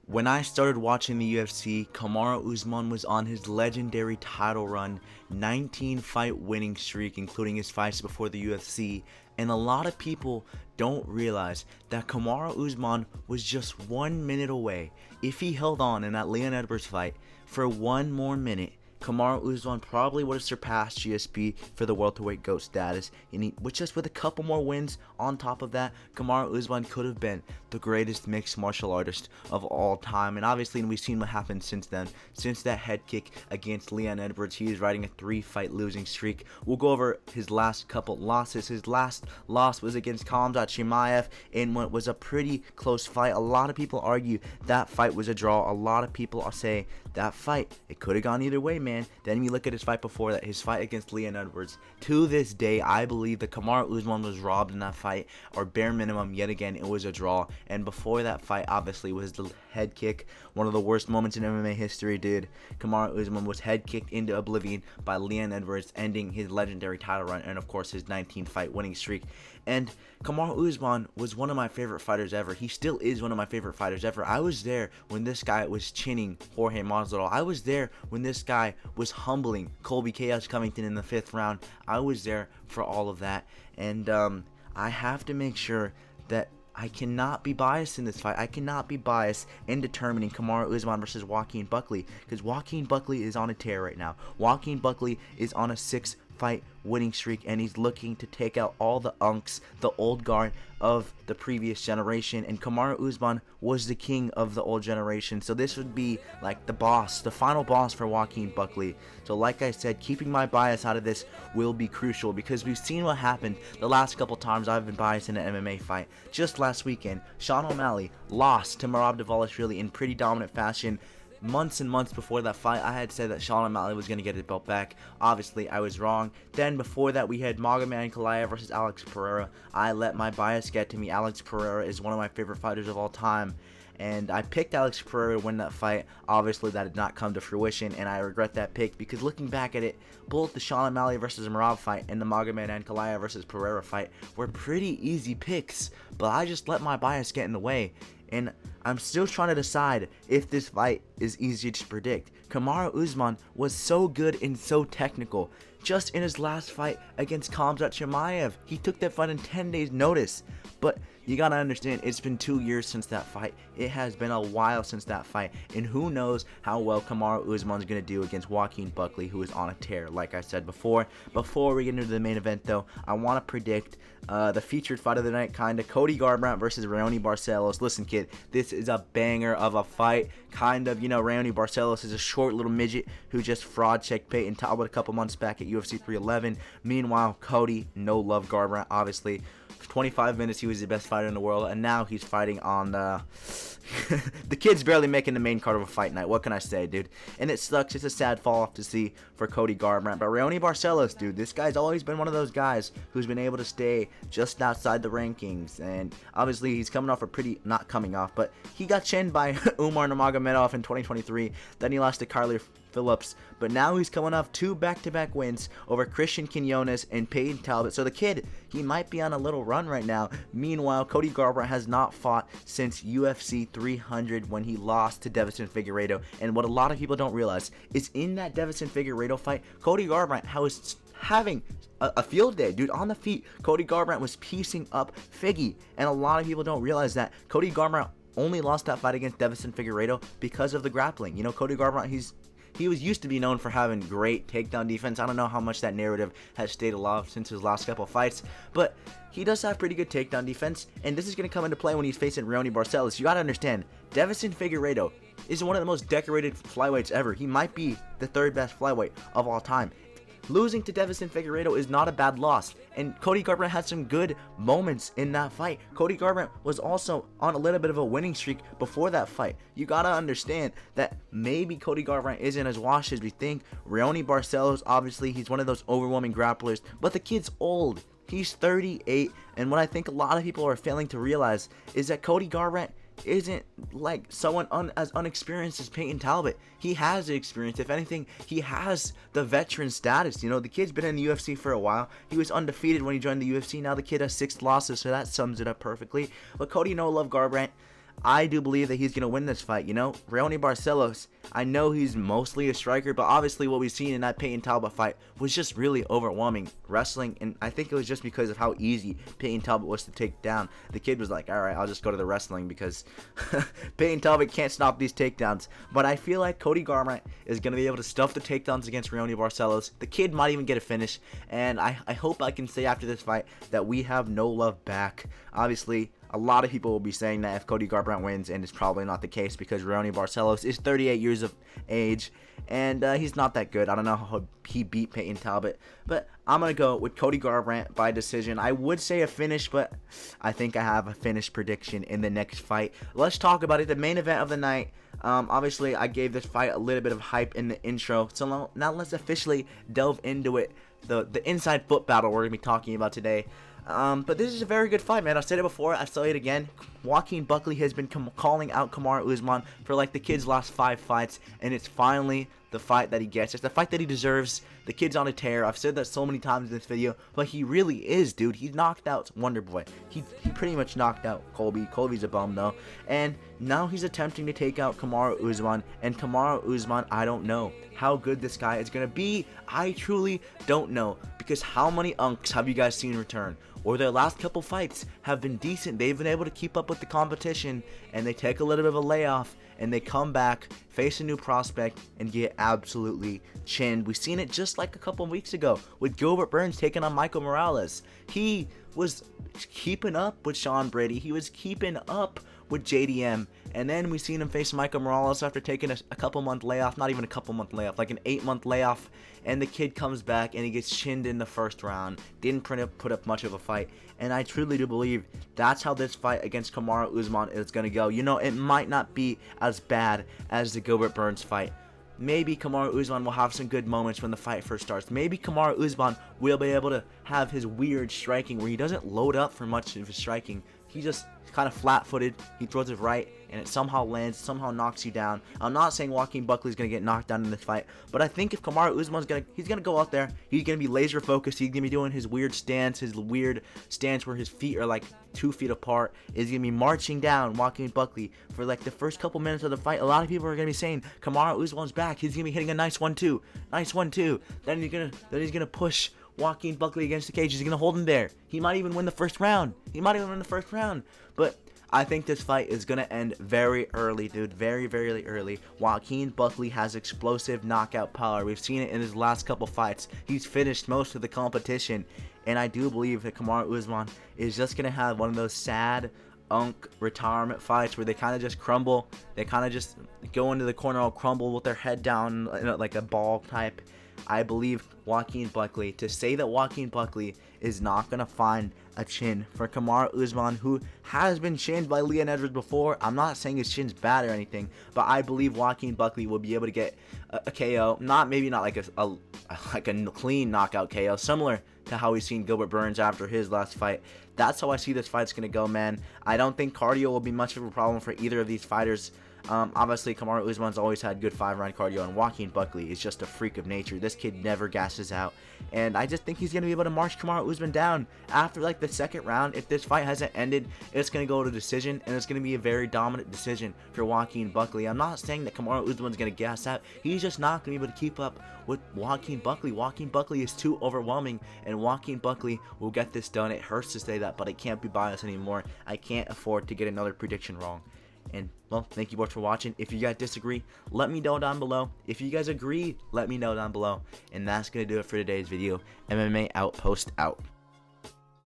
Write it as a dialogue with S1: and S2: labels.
S1: When I started watching the UFC, Kamaru Usman was on his legendary title run, 19 fight winning streak, including his fights before the UFC, and a lot of people don't realize that Kamaru Usman was just 1 minute away. If he held on in that Leon Edwards fight for one more minute, Kamaru Usman probably would have surpassed GSP for the welterweight GOAT status, and just with a couple more wins on top of that, Kamaru Usman could have been the greatest mixed martial artist of all time. And obviously, we've seen what happened since then. Since that head kick against Leon Edwards, he is riding a 3-fight losing streak. We'll go over his last couple losses. His last loss was against Khamzat Chimaev in what was a pretty close fight. A lot of people argue that fight was a draw. A lot of people are saying that fight, it could have gone either way, man. Then you look at his fight before that, his fight against Leon Edwards. To this day, I believe that Kamaru Usman was robbed in that fight, or bare minimum, yet again, it was a draw. And before that fight, obviously, was the head kick. One of the worst moments in MMA history, dude. Kamaru Usman was head kicked into oblivion by Leon Edwards, ending his legendary title run and, of course, his 19-fight winning streak. And Kamaru Usman was one of my favorite fighters ever. He still is one of my favorite fighters ever. I was there when this guy was chinning Jorge Masvidal. I was there when this guy was humbling Colby Chaos Covington in the 5th round. I was there for all of that. And I have to make sure that I cannot be biased in this fight. I cannot be biased in determining Kamaru Usman versus Joaquin Buckley, because Joaquin Buckley is on a tear right now. Joaquin Buckley is on a 6-fight winning streak, and he's looking to take out all the unks, the old guard of the previous generation. And Kamaru Usman was the king of the old generation, so this would be like the boss, the final boss for Joaquin Buckley. So like I said, keeping my bias out of this will be crucial, because we've seen what happened the last couple times I've been biased in an MMA fight. Just last weekend, Sean O'Malley lost to Merab Dvalishvili in pretty dominant fashion. Months and months before that fight, I had said that Sean O'Malley was going to get his belt back. Obviously, I was wrong. Then before that, we had Magomed Ankalaev versus Alex Pereira. I let my bias get to me. Alex Pereira is one of my favorite fighters of all time, and I picked Alex Pereira to win that fight. Obviously, that did not come to fruition, and I regret that pick, because looking back at it, both the Sean O'Malley versus Merab fight and the Magomed Ankalaev versus Pereira fight were pretty easy picks, but I just let my bias get in the way. And I'm still trying to decide if this fight is easy to predict. Kamaru Usman was so good and so technical. Just in his last fight against Khamzat Chimaev, he took that fight in 10 days notice. But you gotta understand, it's been 2 years since that fight. It has been a while since that fight, and who knows how well Kamaru Usman's gonna do against Joaquin Buckley, who is on a tear, like I said before. Before we get into the main event, though, I want to predict the featured fight of the night, kinda. Cody Garbrandt versus Raoni Barcelos. Listen, kid, this is a banger of a fight. Kind of, Raoni Barcelos is a short little midget who just fraud checked Peyton Talbot a couple months back at UFC 311. Meanwhile, Cody, no love Garbrandt, obviously. For 25 minutes, he was the best fighter in the world, and now he's fighting on the kid's barely making the main card of a fight night. What can I say, dude? And it sucks. It's a sad fall off to see for Cody Garbrandt. But Raoni Barcelos, dude, this guy's always been one of those guys who's been able to stay just outside the rankings. And obviously, he's coming off not coming off, but he got chinned by Umar Nurmagomedov in 2023. Then he lost to Kyler Phillips, but now he's coming off 2 back-to-back wins over Christian Quinones and Peyton Talbot. So the kid, he might be on a little run right now. Meanwhile, Cody Garbrandt has not fought since UFC 300 when he lost to Deiveson Figueiredo. And what a lot of people don't realize is in that Deiveson Figueiredo fight, Cody Garbrandt was having a field day, dude. On the feet, Cody Garbrandt was piecing up Figgy, and a lot of people don't realize that Cody Garbrandt only lost that fight against Deiveson Figueiredo because of the grappling. Cody Garbrandt, he was used to be known for having great takedown defense. I don't know how much that narrative has stayed alive since his last couple of fights, but he does have pretty good takedown defense, and this is going to come into play when he's facing Raoni Barcelos. You got to understand, Deiveson Figueiredo is one of the most decorated flyweights ever. He might be the 3rd best flyweight of all time. Losing to Deiveson Figueiredo is not a bad loss, and Cody Garbrandt had some good moments in that fight. Cody Garbrandt was also on a little bit of a winning streak before that fight. You gotta understand that maybe Cody Garbrandt isn't as washed as we think. Raoni Barcelos, obviously, he's one of those overwhelming grapplers, but the kid's old. He's 38, and what I think a lot of people are failing to realize is that Cody Garbrandt isn't like someone as unexperienced as Peyton Talbot. He has the experience. If anything, he has the veteran status. The kid's been in the UFC for a while. He was undefeated when he joined the UFC. Now the kid has 6 losses, so that sums it up perfectly. But Cody No Love Garbrandt, I do believe that he's going to win this fight. You know, Raoni Barcelos, I know he's mostly a striker, but obviously what we've seen in that Payton Talbot fight was just really overwhelming wrestling, and I think it was just because of how easy Payton Talbot was to take down. The kid was like, all right, I'll just go to the wrestling because Payton Talbot can't stop these takedowns. But I feel like Cody Garbrandt is going to be able to stuff the takedowns against Raoni Barcelos. The kid might even get a finish, and I hope I can say after this fight that we have no love back. Obviously, a lot of people will be saying that if Cody Garbrandt wins, and it's probably not the case because Raoni Barcelos is 38 years of age, and he's not that good. I don't know how he beat Payton Talbot, but I'm going to go with Cody Garbrandt by decision. I would say a finish, but I think I have a finish prediction in the next fight. Let's talk about it. The main event of the night. Obviously, I gave this fight a little bit of hype in the intro, so now let's officially delve into it. The inside foot battle we're going to be talking about today. But this is a very good fight, man. I've said it before. I'll say it again. Joaquin Buckley has been calling out Kamaru Usman for like the kid's last 5 fights, and it's finally the fight that he gets. It's the fight that he deserves. The kid's on a tear. I've said that so many times in this video, but he really is, dude. He knocked out Wonder Boy. He pretty much knocked out Colby. Colby's a bum, though. And now he's attempting to take out Kamaru Usman. And Kamaru Usman, I don't know how good this guy is going to be. I truly don't know. Because how many unks have you guys seen return? Or their last couple fights have been decent. They've been able to keep up with the competition, and they take a little bit of a layoff, and they come back, face a new prospect, and get absolutely chinned. We've seen it just like a couple of weeks ago with Gilbert Burns taking on Michael Morales. He was keeping up with Sean Brady. He was keeping up with JDM, and then we seen him face Michael Morales after taking a couple month layoff, not even a couple month layoff, like an 8-month layoff, and the kid comes back and he gets chinned in the first round. Didn't put up much of a fight, and I truly do believe that's how this fight against Kamaru Usman is going to go. You know, it might not be as bad as the Gilbert Burns fight. Maybe Kamaru Usman will have some good moments when the fight first starts. Maybe Kamaru Usman will be able to have his weird striking where he doesn't load up for much of his striking. He just kind of flat-footed. He throws it right, and it somehow lands, somehow knocks you down. I'm not saying Joaquin Buckley is going to get knocked down in this fight, but I think if Kamaru Usman's he's going to go out there, he's going to be laser focused. He's going to be doing his weird stance where his feet are like 2 feet apart. He's going to be marching down Joaquin Buckley for like the first couple minutes of the fight. A lot of people are going to be saying Kamaru Usman's back. He's going to be hitting a nice 1-2. Nice 1-2. Then he's going to push Joaquin Buckley against the cage. He's going to hold him there. He might even win the first round. But I think this fight is going to end very early, dude. Very, very early. Joaquin Buckley has explosive knockout power. We've seen it in his last couple fights. He's finished most of the competition. And I do believe that Kamaru Usman is just going to have one of those sad retirement fights where they kind of just crumble. They kind of just go into the corner and crumble with their head down like a ball type. I believe Joaquin Buckley, to say that Joaquin Buckley is not going to find a chin for Kamaru Usman, who has been chinned by Leon Edwards before. I'm not saying his chin's bad or anything, but I believe Joaquin Buckley will be able to get a KO. Maybe not like a clean knockout KO, similar to how we've seen Gilbert Burns after his last fight. That's how I see this fight's going to go, man. I don't think cardio will be much of a problem for either of these fighters. Obviously, Kamaru Usman's always had good 5-round cardio, and Joaquin Buckley is just a freak of nature. This kid never gasses out, and I just think he's going to be able to march Kamaru Usman down after like the second round. If this fight hasn't ended, it's going to go to decision, and it's going to be a very dominant decision for Joaquin Buckley. I'm not saying that Kamaru Usman's going to gas out. He's just not going to be able to keep up with Joaquin Buckley. Joaquin Buckley is too overwhelming, and Joaquin Buckley will get this done. It hurts to say that, but I can't be biased anymore. I can't afford to get another prediction wrong. And, well, thank you both for watching. If you guys disagree, let me know down below. If you guys agree, let me know down below. And that's going to do it for today's video. MMA Outpost out.